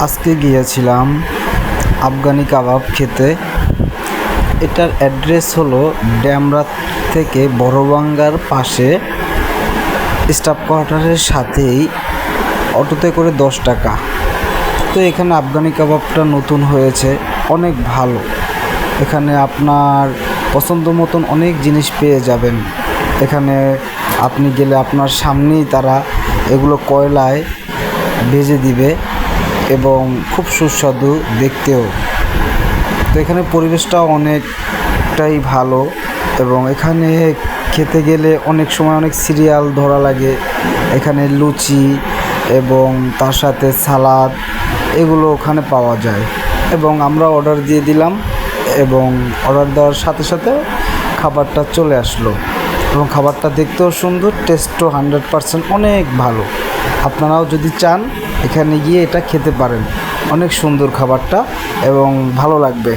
আজকে গিয়েছিলাম আফগানি কাবাব খেতে। এটার অ্যাড্রেস হলো ড্যামরা থেকে বড়বাঙ্গার পাশে, স্টাফ কোয়ার্টারের সাথেই, অটোতে করে 10 টাকা। তো এখানে আফগানি কাবাবটা নতুন হয়েছে, অনেক ভালো। এখানে আপনার পছন্দ মতন অনেক জিনিস পেয়ে যাবেন। এখানে আপনি গেলে আপনার সামনেই তারা এগুলো কয়লায় ভেজে দিবে এবং খুব সুস্বাদু দেখতেও। তো এখানে পরিবেশটাও অনেকটাই ভালো এবং এখানে খেতে গেলে অনেক সময় অনেক সিরিয়াল ধরা লাগে। এখানে লুচি এবং তার সাথে সালাদ এগুলো ওখানে পাওয়া যায় এবং আমরা অর্ডার দিয়ে দিলাম এবং অর্ডার দেওয়ার সাথে সাথে খাবারটা চলে আসলো এবং খাবারটা দেখতেও সুন্দর, টেস্টও 100% অনেক ভালো। আপনারাও যদি চান এখানে গিয়ে এটা খেতে পারেন, অনেক সুন্দর খাবারটা এবং ভালো লাগবে।